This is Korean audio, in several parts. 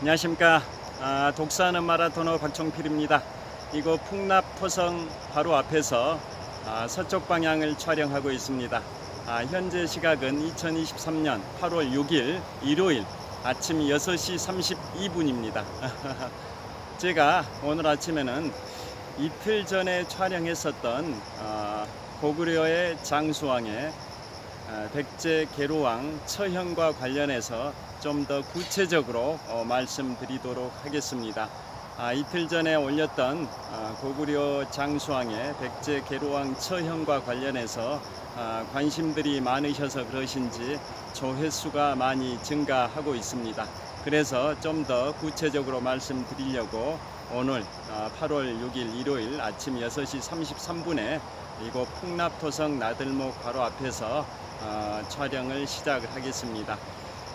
안녕하십니까. 독사하는 마라토너 박종필입니다. 이곳 풍납토성 바로 앞에서 서쪽 방향을 촬영하고 있습니다. 현재 시각은 2023년 8월 6일 일요일 아침 6시 32분입니다. 제가 오늘 아침에는 이틀 전에 촬영했었던 고구려의 장수왕의 백제 계로왕 처형과 관련해서 좀 더 구체적으로 말씀드리도록 하겠습니다. 이틀 전에 올렸던 고구려 장수왕의 백제 계로왕 처형과 관련해서 관심들이 많으셔서 그러신지 조회수가 많이 증가하고 있습니다. 그래서 좀 더 구체적으로 말씀드리려고 오늘 8월 6일 일요일 아침 6시 33분에 이곳 풍납토성 나들목 바로 앞에서 촬영을 시작을 하겠습니다.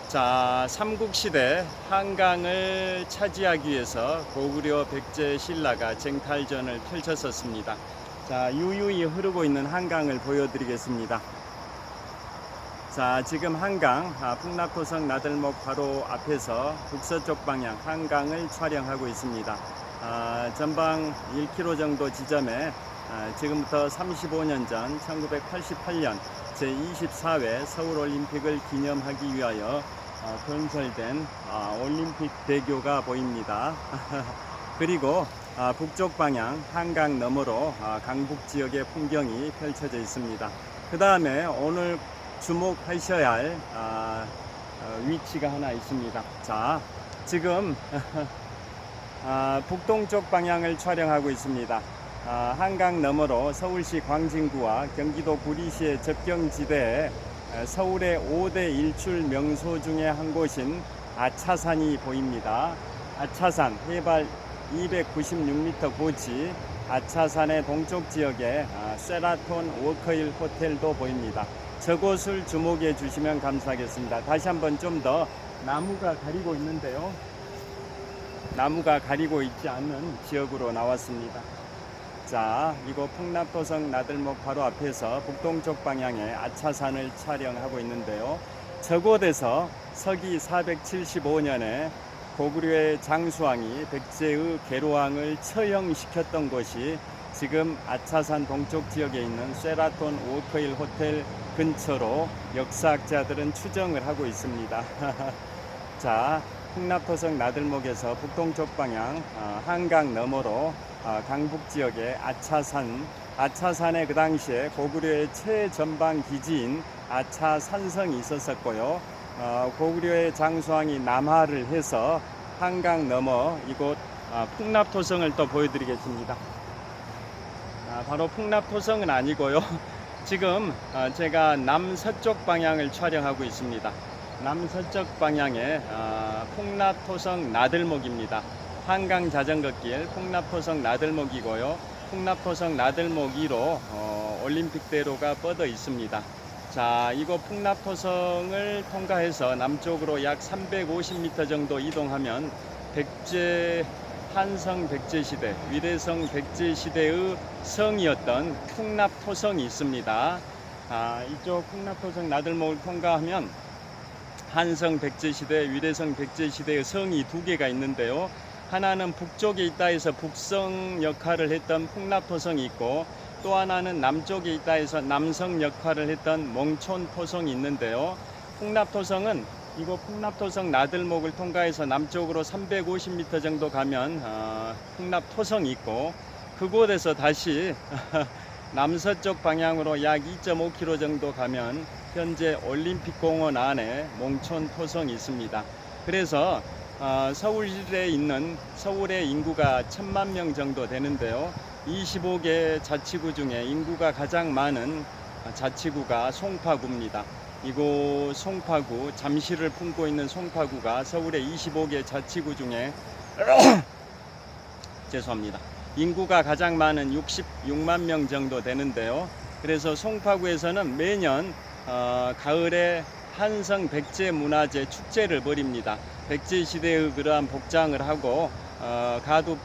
자, 삼국시대 한강을 차지하기 위해서 고구려 백제 신라가 쟁탈전을 펼쳤었습니다. 자, 유유히 흐르고 있는 한강을 보여드리겠습니다. 자, 지금 한강 풍납토성 나들목 바로 앞에서 북서쪽 방향 한강을 촬영하고 있습니다. 전방 1km 정도 지점에 지금부터 35년 전 1988년 제24회 서울올림픽을 기념하기 위하여 건설된 올림픽 대교가 보입니다. 그리고 북쪽 방향 한강 너머로 강북 지역의 풍경이 펼쳐져 있습니다. 그 다음에 오늘 주목하셔야 할 위치가 하나 있습니다. 자, 지금 북동쪽 방향을 촬영하고 있습니다. 한강 너머로 서울시 광진구와 경기도 구리시의 접경지대에 서울의 5대 일출 명소 중에 한 곳인 아차산이 보입니다. 아차산 해발 296m 고지 아차산의 동쪽 지역에 세라톤 워커힐 호텔도 보입니다. 저곳을 주목해 주시면 감사하겠습니다. 다시 한번 좀 더 나무가 가리고 있는데요. 나무가 가리고 있지 않는 지역으로 나왔습니다. 자, 이곳 풍납토성 나들목 바로 앞에서 북동쪽 방향의 아차산을 촬영하고 있는데요. 저곳에서 서기 475년에 고구려의 장수왕이 백제의 계로왕을 처형시켰던 곳이 지금 아차산 동쪽 지역에 있는 세라톤 워커힐 호텔 근처로 역사학자들은 추정을 하고 있습니다. 자, 풍납토성 나들목에서 북동쪽 방향 한강 너머로 강북 지역의 아차산에 그 당시에 고구려의 최전방 기지인 아차산성이 있었었고요. 고구려의 장수왕이 남하를 해서 한강 너머 이곳 풍납토성을 또 보여드리겠습니다. 바로 풍납토성은 아니고요. 지금 제가 남서쪽 방향을 촬영하고 있습니다. 남서쪽 방향의 풍납토성 나들목입니다. 한강 자전거길 풍납토성 나들목이고요. 풍납토성 나들목 위로 올림픽대로가 뻗어 있습니다. 자, 이곳 풍납토성을 통과해서 남쪽으로 약 350m 정도 이동하면 한성 백제시대, 위대성 백제시대의 성이었던 풍납토성이 있습니다. 이쪽 풍납토성 나들목을 통과하면 한성 백제시대, 위대성 백제시대의 성이 두 개가 있는데요. 하나는 북쪽에 있다 해서 북성 역할을 했던 풍납토성이 있고, 또 하나는 남쪽에 있다 해서 남성 역할을 했던 몽촌토성이 있는데요. 풍납토성은 이곳 풍납토성 나들목을 통과해서 남쪽으로 350m 정도 가면 풍납토성이 있고, 그곳에서 다시 남서쪽 방향으로 약 2.5km 정도 가면 현재 올림픽공원 안에 몽촌토성이 있습니다. 그래서 서울에 있는 서울의 인구가 1000만 명 정도 되는데요. 25개 자치구 중에 인구가 가장 많은 자치구가 송파구입니다. 이곳 송파구, 잠실을 품고 있는 송파구가 서울의 25개 자치구 중에 죄송합니다. 인구가 가장 많은 66만 명 정도 되는데요. 그래서 송파구에서는 매년 가을에 한성 백제 문화제 축제를 벌입니다. 백제 시대의 그러한 복장을 하고 가두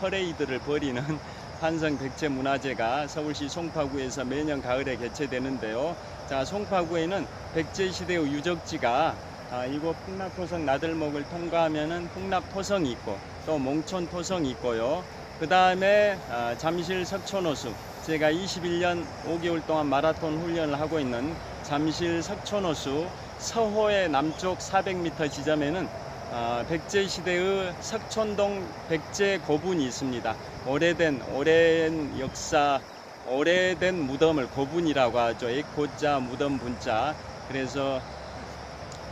퍼레이드를 벌이는 한성 백제 문화제가 서울시 송파구에서 매년 가을에 개최되는데요. 자, 송파구에는 백제 시대의 유적지가 이곳 풍납토성 나들목을 통과하면은 풍납토성이 있고 또 몽촌토성이 있고요. 그 다음에 잠실 석촌호수, 제가 21년 5개월 동안 마라톤 훈련을 하고 있는 잠실 석촌호수 서호의 남쪽 400m 지점에는 백제시대의 석촌동 백제고분이 있습니다. 오랜 역사, 오래된 무덤을 고분이라고 하죠. 고자 무덤 분자. 그래서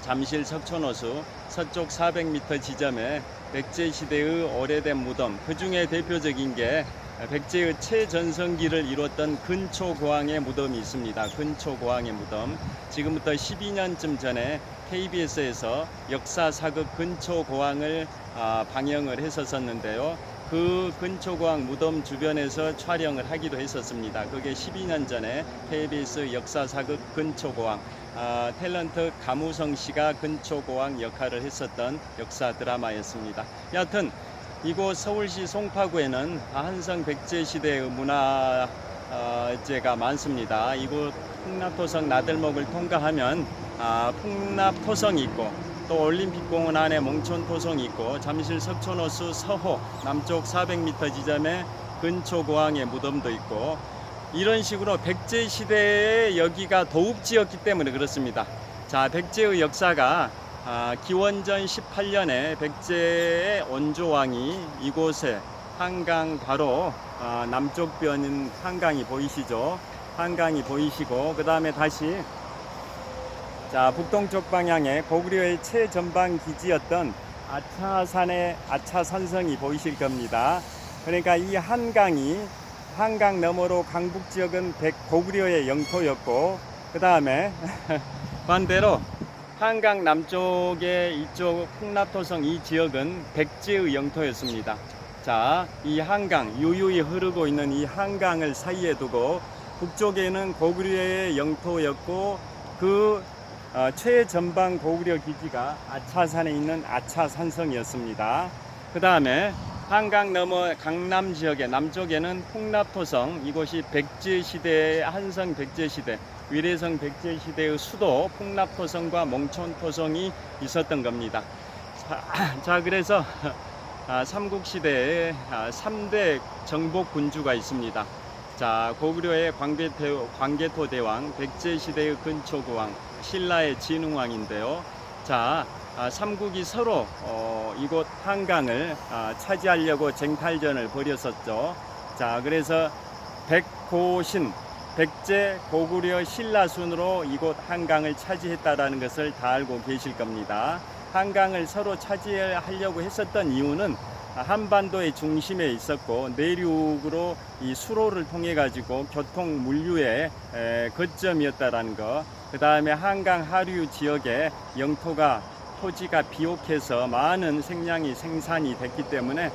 잠실 석촌호수 서쪽 400m 지점에 백제시대의 오래된 무덤, 그 중에 대표적인 게 백제의 최전성기를 이뤘던 근초고항의 무덤이 있습니다. 근초고항의 무덤. 지금부터 12년쯤 전에 KBS에서 역사사극 근초고항을 방영을 했었는데요. 그 근초고항 무덤 주변에서 촬영을 하기도 했었습니다. 그게 12년 전에 KBS 역사사극 근초고항, 탤런트 가무성 씨가 근초고항 역할을 했었던 역사 드라마였습니다. 여하튼 이곳 서울시 송파구에는 한성 백제시대의 문화재가 많습니다. 이곳 풍납토성 나들목을 통과하면 풍납토성이 있고 또 올림픽공원 안에 몽촌토성이 있고 잠실 석촌호수 서호 남쪽 400m 지점에 근초고항의 무덤도 있고, 이런 식으로 백제시대에 여기가 도읍지였기 때문에 그렇습니다. 자, 백제의 역사가 기원전 18년에 백제의 원조왕이 이곳에 한강 바로 남쪽변인 한강이 보이시죠? 한강이 보이시고, 그 다음에 다시 북동쪽 방향에 고구려의 최전방 기지였던 아차산의 아차산성이 보이실 겁니다. 그러니까 이 한강 너머로 강북 지역은 고구려의 영토였고, 그 다음에 반대로 한강 남쪽의 이쪽 풍납토성 이 지역은 백제의 영토였습니다. 자, 이 한강, 유유히 흐르고 있는 이 한강을 사이에 두고 북쪽에는 고구려의 영토였고, 그 최전방 고구려 기지가 아차산에 있는 아차산성이었습니다. 그 다음에 한강 너머 강남 지역의 남쪽에는 풍납토성, 이곳이 백제시대의 한성 백제시대, 위례성 백제시대의 수도 풍납토성과 몽촌토성이 있었던 겁니다. 자, 그래서 삼국시대에 3대 정복 군주가 있습니다. 자, 고구려의 광개토 대왕, 백제시대의 근초고왕, 신라의 진흥왕인데요. 자, 삼국이 서로 이곳 한강을 차지하려고 쟁탈전을 벌였었죠. 자, 그래서 백고신, 백제, 고구려, 신라 순으로 이곳 한강을 차지했다라는 것을 다 알고 계실 겁니다. 한강을 서로 차지하려고 했었던 이유는 한반도의 중심에 있었고 내륙으로 이 수로를 통해 가지고 교통 물류의 거점이었다라는 거. 그 다음에 한강 하류 지역의 영토가 토지가 비옥해서 많은 생량이 생산이 됐기 때문에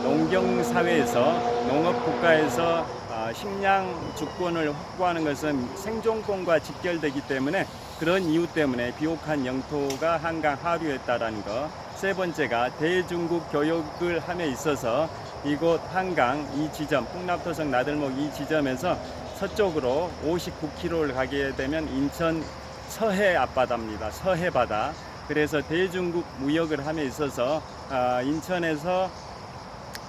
농경사회에서 농업국가에서 식량 주권을 확보하는 것은 생존권과 직결되기 때문에, 그런 이유 때문에 비옥한 영토가 한강 하류였다라는 거. 세 번째가 대중국 교역을 함에 있어서 이곳 한강 이 지점, 풍납토성 나들목 이 지점에서 서쪽으로 59km를 가게 되면 인천 서해 앞바다입니다. 서해 바다. 그래서 대중국 무역을 함에 있어서 인천에서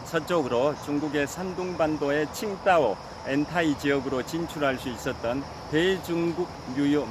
서쪽으로 중국의 산둥반도의 칭다오, 엔타이 지역으로 진출할 수 있었던 대중국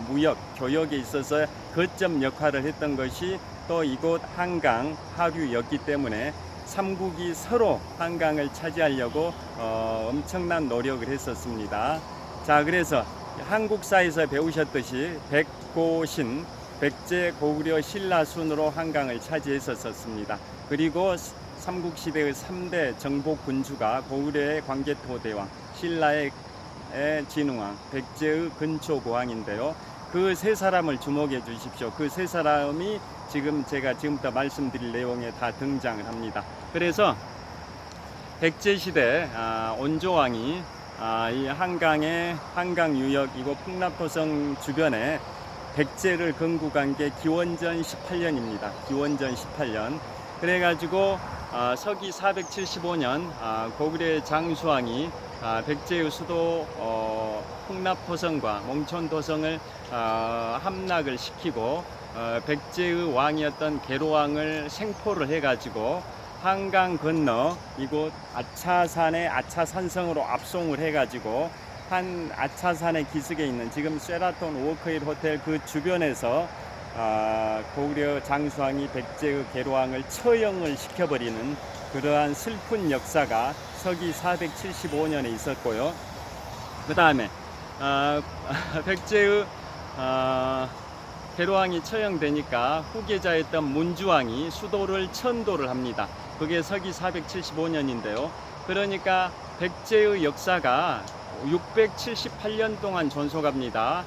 무역 교역에 있어서 거점 역할을 했던 것이 또 이곳 한강 하류였기 때문에 삼국이 서로 한강을 차지하려고 엄청난 노력을 했었습니다. 자, 그래서 한국사에서 배우셨듯이 백고신, 백제, 고구려, 신라 순으로 한강을 차지했었습니다. 그리고 삼국시대의 3대 정복 군주가 고구려의 광개토 대왕, 신라의 진흥왕, 백제의 근초고왕인데요. 그 세 사람을 주목해 주십시오. 그 세 사람이 지금 제가 지금부터 말씀드릴 내용에 다 등장을 합니다. 그래서 백제시대 온조왕이 이 한강 유역 이곳 풍납토성 주변에 백제를 건국한 게 기원전 18년입니다. 기원전 18년. 그래가지고 서기 475년 고구려의 장수왕이 백제의 수도 풍납토성과 몽촌토성을 함락을 시키고 백제의 왕이었던 계로왕을 생포를 해가지고 한강 건너 이곳 아차산의 아차산성으로 압송을 해가지고 한 아차산의 기슭에 있는 지금 쉐라톤 워크힐 호텔 그 주변에서 고구려 장수왕이 백제의 계로왕을 처형을 시켜버리는 그러한 슬픈 역사가 서기 475년에 있었고요. 그 다음에 백제의 계로왕이 처형되니까 후계자였던 문주왕이 수도를 천도를 합니다. 그게 서기 475년인데요. 그러니까 백제의 역사가 678년 동안 존속합니다.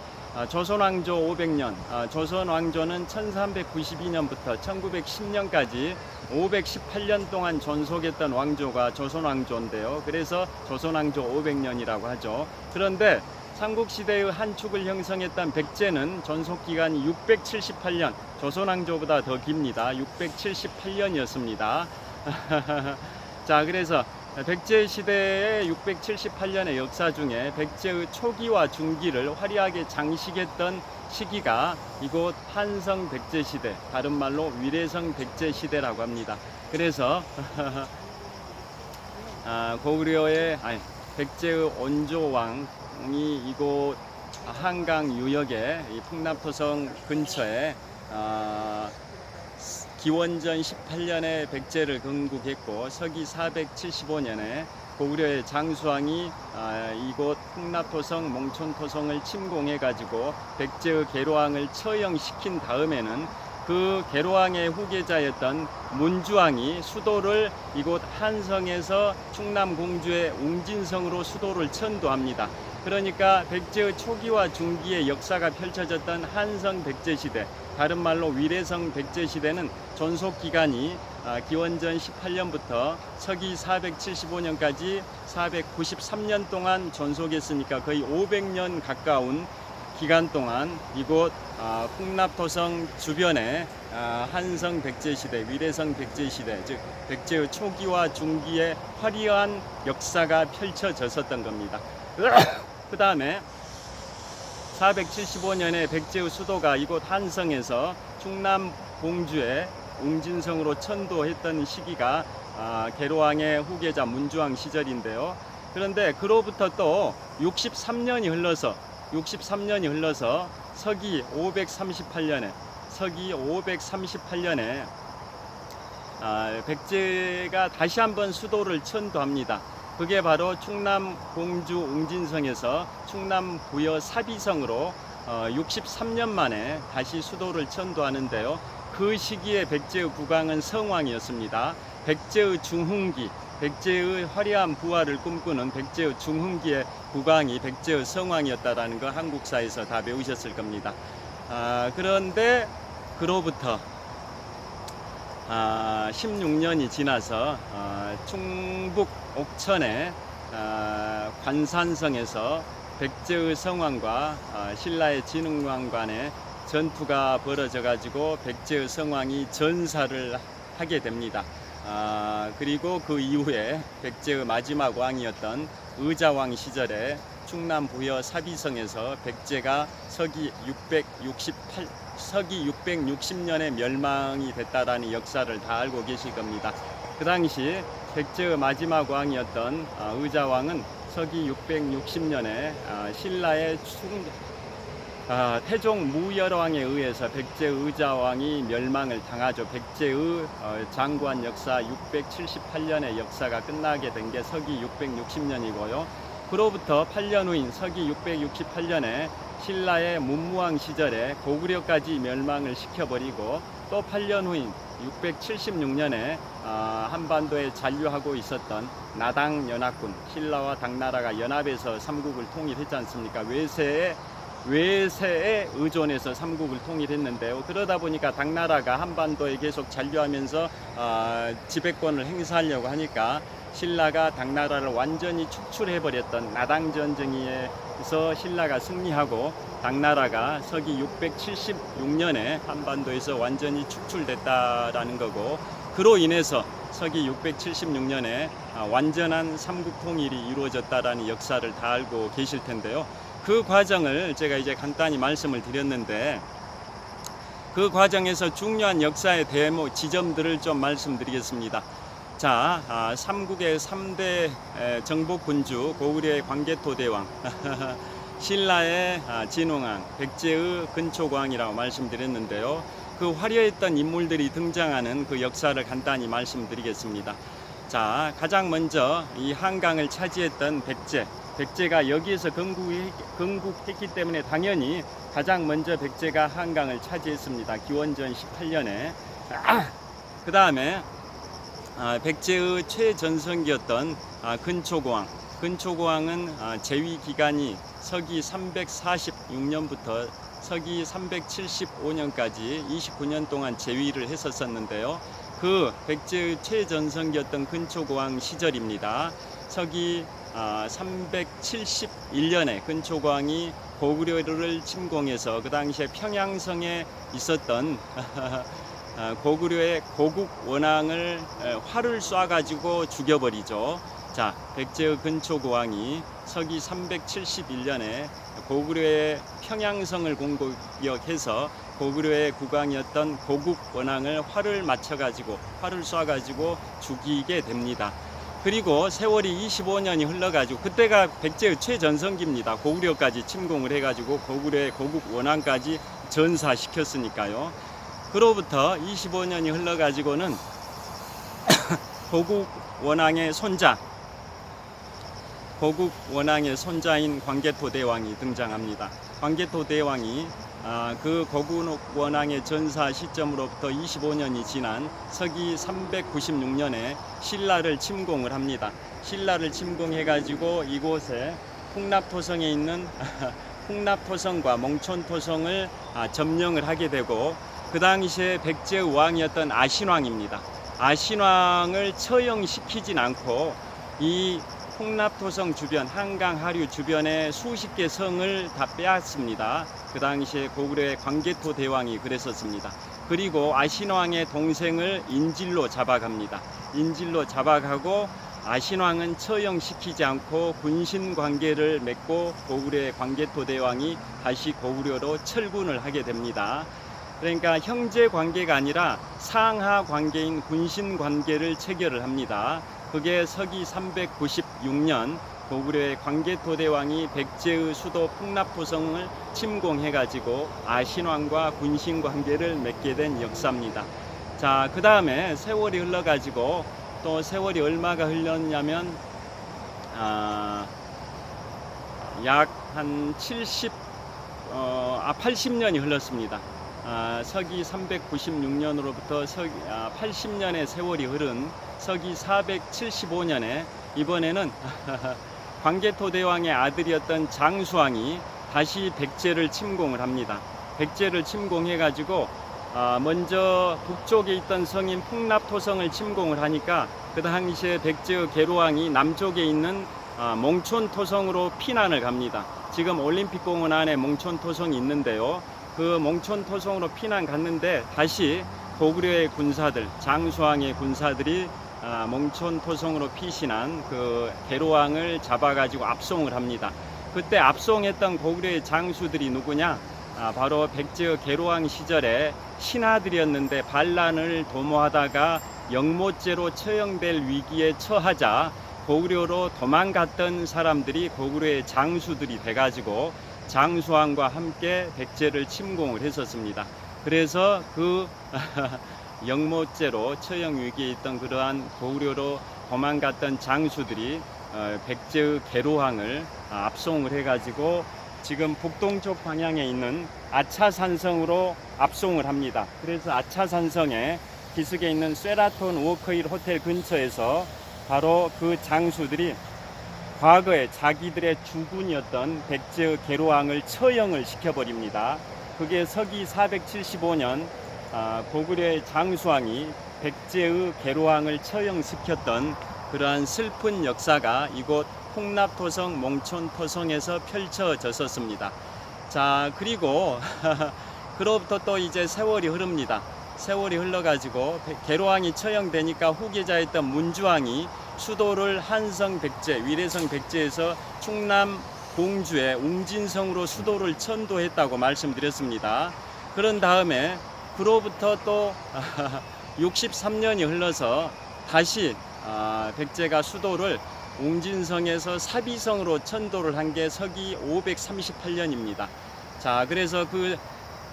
조선왕조 500년, 조선왕조는 1392년부터 1910년까지 518년 동안 존속했던 왕조가 조선왕조인데요. 그래서 조선왕조 500년이라고 하죠. 그런데 삼국시대의 한 축을 형성했던 백제는 존속기간이 678년, 조선왕조보다 더 깁니다. 678년이었습니다. 자, 그래서 백제 시대의 678년의 역사 중에 백제의 초기와 중기를 화려하게 장식했던 시기가 이곳 한성 백제 시대, 다른 말로 위례성 백제 시대라고 합니다. 그래서 고구려의 백제의 온조왕이 이곳 한강 유역에 이 풍납토성 근처에 기원전 18년에 백제를 건국했고 서기 475년에 고구려의 장수왕이 이곳 풍납토성, 몽촌토성을 침공해 가지고 백제의 계로왕을 처형시킨 다음에는 그 계로왕의 후계자였던 문주왕이 수도를 이곳 한성에서 충남 공주의 웅진성으로 수도를 천도합니다. 그러니까 백제의 초기와 중기의 역사가 펼쳐졌던 한성 백제시대, 다른 말로 위례성 백제시대는 존속기간이 기원전 18년부터 서기 475년까지 493년 동안 존속했으니까 거의 500년 가까운 기간 동안 이곳 풍납토성 주변에 한성 백제시대, 위례성 백제시대, 즉 백제의 초기와 중기의 화려한 역사가 펼쳐졌었던 겁니다. 그 다음에 475년에 백제의 수도가 이곳 한성에서 충남 공주의 웅진성으로 천도했던 시기가 계로왕의 후계자 문주왕 시절인데요. 그런데 그로부터 또 63년이 흘러서 서기 538년에 백제가 다시 한번 수도를 천도합니다. 그게 바로 충남 공주 웅진성에서 충남 부여 사비성으로 63년 만에 다시 수도를 천도하는데요. 그 시기에 백제의 국왕은 성왕이었습니다. 백제의 중흥기, 백제의 화려한 부활을 꿈꾸는 백제의 중흥기의 국왕이 백제의 성왕이었다라는 거 한국사에서 다 배우셨을 겁니다. 그런데 그로부터 16년이 지나서 충북 옥천의 관산성에서 백제의 성왕과 신라의 진흥왕 간의 전투가 벌어져 가지고 백제의 성왕이 전사를 하게 됩니다. 그리고 그 이후에 백제의 마지막 왕이었던 의자왕 시절에 충남 부여 사비성에서 백제가 서기 660년에 멸망이 됐다라는 역사를 다 알고 계실 겁니다. 그 당시 백제의 마지막 왕이었던 의자왕은 서기 660년에 신라의 태종 무열왕에 의해서 백제의 의자왕이 멸망을 당하죠. 백제의 장구한 역사 678년의 역사가 끝나게 된 게 서기 660년이고요. 그로부터 8년 후인 서기 668년에 신라의 문무왕 시절에 고구려까지 멸망을 시켜버리고 또 8년 후인 676년에 한반도에 잔류하고 있었던 나당 연합군, 신라와 당나라가 연합해서 삼국을 통일했지 않습니까? 외세에 의존해서 삼국을 통일했는데요. 그러다 보니까 당나라가 한반도에 계속 잔류하면서 지배권을 행사하려고 하니까 신라가 당나라를 완전히 축출해버렸던 나당전쟁에서 신라가 승리하고 당나라가 서기 676년에 한반도에서 완전히 축출됐다라는 거고, 그로 인해서 서기 676년에 완전한 삼국 통일이 이루어졌다라는 역사를 다 알고 계실 텐데요. 그 과정을 제가 이제 간단히 말씀을 드렸는데, 그 과정에서 중요한 역사의 대목 지점들을 좀 말씀드리겠습니다. 자, 삼국의 3대 정복군주 고구려의 광개토대왕 신라의 진흥왕, 백제의 근초고왕이라고 말씀드렸는데요. 그 화려했던 인물들이 등장하는 그 역사를 간단히 말씀드리겠습니다. 자, 가장 먼저 이 한강을 차지했던 백제가 여기에서 건국했기 때문에 당연히 가장 먼저 백제가 한강을 차지했습니다. 기원전 18년에. 그 다음에 백제의 최전성기였던 근초고왕은 재위 기간이 서기 346년부터 서기 375년까지 29년 동안 재위를 했었는데요. 그 백제의 최전성기였던 근초고왕 시절입니다. 서기 371년에 근초고왕이 고구려를 침공해서 그 당시에 평양성에 있었던 고구려의 고국 원왕을 활을 쏴가지고 죽여버리죠. 자, 백제의 근초고왕이 서기 371년에 고구려의 평양성을 공격해서 고구려의 국왕이었던 고국 원왕을 활을 쏴가지고 죽이게 됩니다. 그리고 세월이 25년이 흘러가지고, 그때가 백제의 최전성기입니다. 고구려까지 침공을 해가지고 고구려의 고국 원왕까지 전사시켰으니까요. 그로부터 25년이 흘러가지고는 고국 원왕의 손자인 광개토대왕이 등장합니다. 광개토대왕이 그 고국 원왕의 전사 시점으로부터 25년이 지난 서기 396년에 신라를 침공을 합니다. 신라를 침공해가지고 이곳에 풍납토성에 있는 풍납토성과 몽촌토성을 점령을 하게 되고, 그 당시에 백제의 왕이었던 아신왕입니다. 아신왕을 처형시키진 않고 이 풍납토성 주변, 한강 하류 주변에 수십 개 성을 다 빼앗습니다. 그 당시에 고구려의 광개토 대왕이 그랬었습니다. 그리고 아신왕의 동생을 인질로 잡아갑니다. 인질로 잡아가고 아신왕은 처형시키지 않고 군신 관계를 맺고 고구려의 광개토 대왕이 다시 고구려로 철군을 하게 됩니다. 그러니까 형제 관계가 아니라 상하 관계인 군신 관계를 체결을 합니다. 그게 서기 396년 고구려의 광개토 대왕이 백제의 수도 풍납토성을 침공해가지고 아신왕과 군신 관계를 맺게 된 역사입니다. 자, 그 다음에 세월이 흘러가지고 또 세월이 얼마가 흘렀냐면 약 한 80년이 흘렀습니다. 서기 396년으로부터 80년의 세월이 흐른 서기 475년에 이번에는 광개토 대왕의 아들이었던 장수왕이 다시 백제를 침공을 합니다. 백제를 침공해가지고 먼저 북쪽에 있던 성인 풍납토성을 침공을 하니까 그 당시에 백제의 계로왕이 남쪽에 있는 몽촌토성으로 피난을 갑니다. 지금 올림픽공원 안에 몽촌토성이 있는데요. 그 몽촌토성으로 피난 갔는데 다시 고구려의 군사들, 장수왕의 군사들이 몽촌토성으로 피신한 그 계로왕을 잡아가지고 압송을 합니다. 그때 압송했던 고구려의 장수들이 누구냐? 바로 백제의 계로왕 시절에 신하들이었는데 반란을 도모하다가 영모죄로 처형될 위기에 처하자 고구려로 도망갔던 사람들이 고구려의 장수들이 돼가지고 장수왕과 함께 백제를 침공을 했었습니다. 그래서 그 영모죄로 처형 위기에 있던 그러한 고구려로 도망갔던 장수들이 백제의 계로왕을 압송을 해가지고 지금 북동쪽 방향에 있는 아차산성으로 압송을 합니다. 그래서 아차산성에 기슭에 있는 쉐라톤 워커힐 호텔 근처에서 바로 그 장수들이 과거에 자기들의 주군이었던 백제의 계로왕을 처형을 시켜버립니다. 그게 서기 475년 고구려의 장수왕이 백제의 계로왕을 처형시켰던 그러한 슬픈 역사가 이곳 풍납토성, 몽촌토성에서 펼쳐졌었습니다. 자, 그리고 그로부터 또 이제 세월이 흐릅니다. 세월이 흘러가지고 계로왕이 처형되니까 후계자였던 문주왕이 수도를 한성 백제, 위례성 백제에서 충남 공주의 웅진성으로 수도를 천도했다고 말씀드렸습니다. 그런 다음에 그로부터 또 63년이 흘러서 다시 백제가 수도를 웅진성에서 사비성으로 천도를 한 게 서기 538년입니다. 자, 그래서 그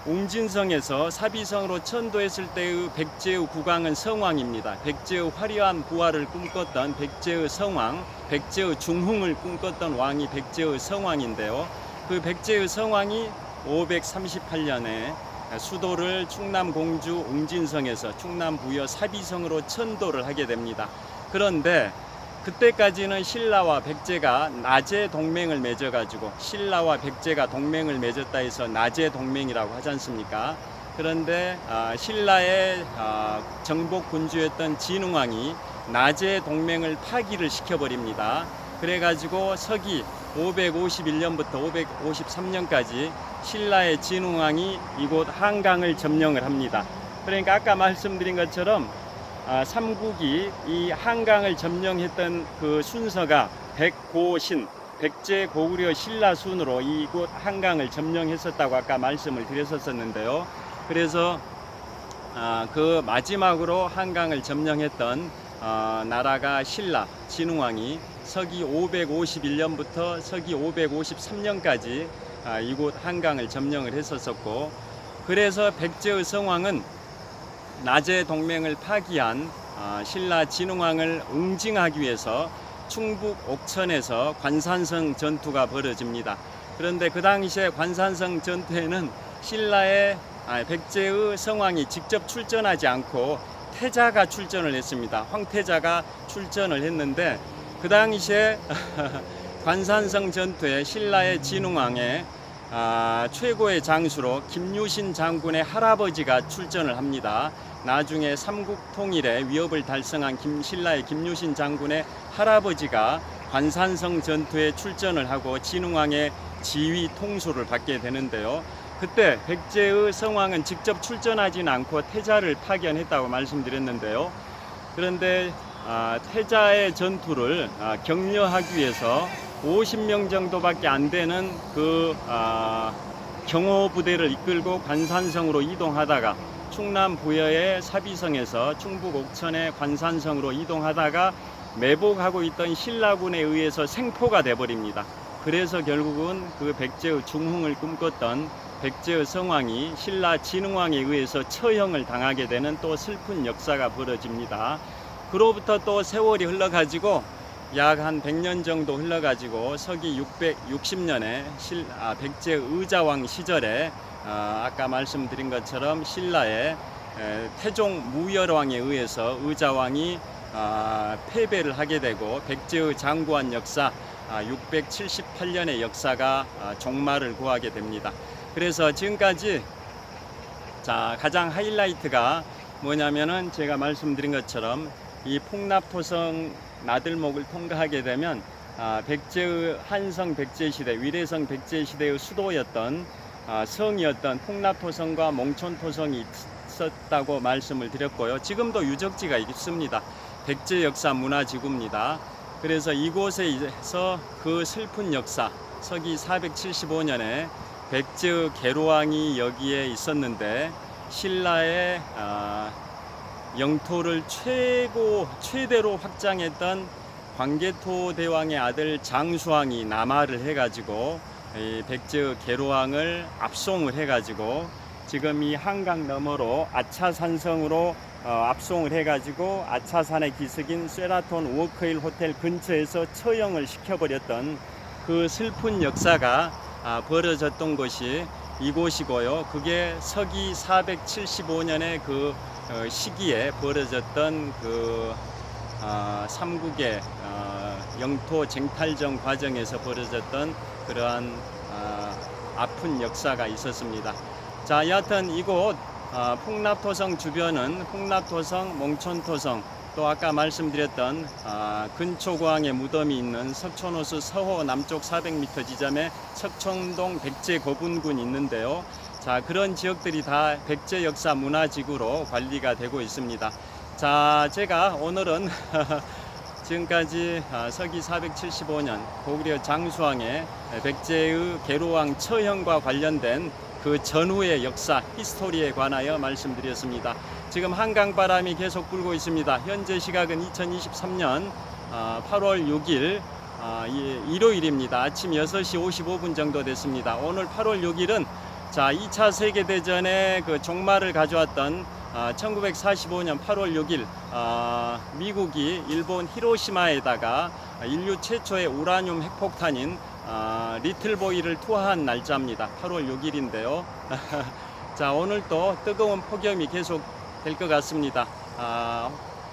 웅진성에서 사비성으로 천도했을 때의 백제의 국왕은 성왕입니다. 백제의 화려한 부활을 꿈꿨던 백제의 성왕, 백제의 중흥을 꿈꿨던 왕이 백제의 성왕인데요. 그 백제의 성왕이 538년에 수도를 충남 공주 웅진성에서 충남 부여 사비성으로 천도를 하게 됩니다. 그런데 그때까지는 신라와 백제가 나제 동맹을 맺어가지고, 신라와 백제가 동맹을 맺었다 해서 나제 동맹이라고 하지 않습니까? 그런데 신라의 정복 군주였던 진흥왕이 나제 동맹을 파기를 시켜버립니다. 그래가지고 서기 551년부터 553년까지 신라의 진흥왕이 이곳 한강을 점령을 합니다. 그러니까 아까 말씀드린 것처럼 삼국이 이 한강을 점령했던 그 순서가 백고신, 백제 고구려 신라 순으로 이곳 한강을 점령했었다고 아까 말씀을 드렸었는데요. 그래서 그 마지막으로 한강을 점령했던 나라가 신라 진흥왕이 서기 551년부터 서기 553년까지 이곳 한강을 점령을 했었고, 그래서 백제의 성왕은 나제 동맹을 파기한 신라 진흥왕을 응징하기 위해서 충북 옥천에서 관산성 전투가 벌어집니다. 그런데 그 당시에 관산성 전투에는 신라의 백제의 성왕이 직접 출전하지 않고 태자가 출전을 했습니다. 황태자가 출전을 했는데 그 당시에 관산성 전투에 신라의 진흥왕의 최고의 장수로 김유신 장군의 할아버지가 출전을 합니다. 나중에 삼국 통일의 위협을 달성한 신라의 김유신 장군의 할아버지가 관산성 전투에 출전을 하고 진흥왕의 지휘 통솔을 받게 되는데요. 그때 백제의 성왕은 직접 출전하지는 않고 태자를 파견했다고 말씀드렸는데요. 그런데 태자의 전투를 격려하기 위해서 50명 정도밖에 안 되는 그 경호 부대를 이끌고 관산성으로 이동하다가 충남 부여의 사비성에서 충북 옥천의 관산성으로 이동하다가 매복하고 있던 신라군에 의해서 생포가 돼버립니다. 그래서 결국은 그 백제의 중흥을 꿈꿨던 백제의 성왕이 신라 진흥왕에 의해서 처형을 당하게 되는 또 슬픈 역사가 벌어집니다. 그로부터 또 세월이 흘러가지고 약 한 100년 정도 흘러가지고 서기 660년에 백제 의자왕 시절에 아까 말씀드린 것처럼 신라의 태종 무열왕에 의해서 의자왕이 패배를 하게 되고 백제의 장구한 역사 678년의 역사가 종말을 구하게 됩니다. 그래서 지금까지 가장 하이라이트가 뭐냐면은 제가 말씀드린 것처럼 이 풍납토성 나들목을 통과하게 되면 백제의 한성 백제시대, 위례성 백제시대의 수도였던 성이었던 풍납토성과 몽촌토성이 있었다고 말씀을 드렸고요. 지금도 유적지가 있습니다. 백제 역사 문화지구입니다. 그래서 이곳에서 그 슬픈 역사, 서기 475년에 백제의 계로왕이 여기에 있었는데 신라의 영토를 최대로 확장했던 광개토 대왕의 아들 장수왕이 남하를 해가지고 이 백제의 계로왕을 압송을 해가지고 지금 이 한강 너머로 아차산성으로 압송을 해가지고 아차산의 기슭인 쉐라톤 워크힐 호텔 근처에서 처형을 시켜버렸던 그 슬픈 역사가 벌어졌던 곳이 이곳이고요. 그게 서기 475년의 그 시기에 벌어졌던 그 삼국의 영토 쟁탈전 과정에서 벌어졌던 그러한 아픈 역사가 있었습니다. 자, 여하튼 이곳 풍납토성 주변은 풍납토성, 몽촌토성, 또 아까 말씀드렸던 근초고왕의 무덤이 있는 석촌호수 서호 남쪽 400m 지점에 석촌동 백제거분군이 있는데요. 자, 그런 지역들이 다 백제 역사 문화지구로 관리가 되고 있습니다. 자, 제가 오늘은 지금까지 서기 475년 고구려 장수왕의 백제의 계로왕 처형과 관련된 그 전후의 역사, 히스토리에 관하여 말씀드렸습니다. 지금 한강바람이 계속 불고 있습니다. 현재 시각은 2023년 8월 6일 일요일입니다. 아침 6시 55분 정도 됐습니다. 오늘 8월 6일은 2차 세계대전의 그 종말을 가져왔던 1945년 8월 6일 미국이 일본 히로시마에다가 인류 최초의 우라늄 핵폭탄인 리틀보이를 투하한 날짜입니다. 8월 6일인데요. 자, 오늘 또 뜨거운 폭염이 계속 될 것 같습니다.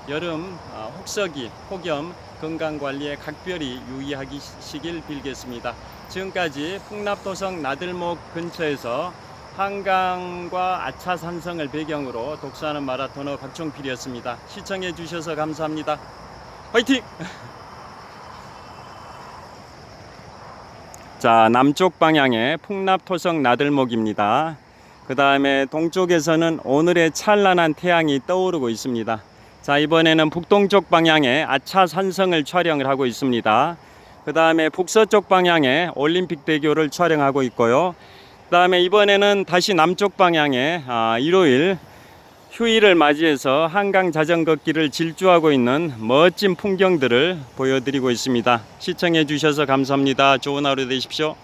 여름 혹서기, 폭염, 건강관리에 각별히 유의하시길 빌겠습니다. 지금까지 풍납토성 나들목 근처에서 한강과 아차산성을 배경으로 독서하는 마라토너 박종필이었습니다. 시청해 주셔서 감사합니다. 화이팅! 자, 남쪽 방향의 풍납토성 나들목입니다. 그 다음에 동쪽에서는 오늘의 찬란한 태양이 떠오르고 있습니다. 자, 이번에는 북동쪽 방향의 아차산성을 촬영을 하고 있습니다. 그 다음에 북서쪽 방향의 올림픽대교를 촬영하고 있고요. 그 다음에 이번에는 다시 남쪽 방향의 일요일 휴일을 맞이해서 한강 자전거길을 질주하고 있는 멋진 풍경들을 보여드리고 있습니다. 시청해 주셔서 감사합니다. 좋은 하루 되십시오.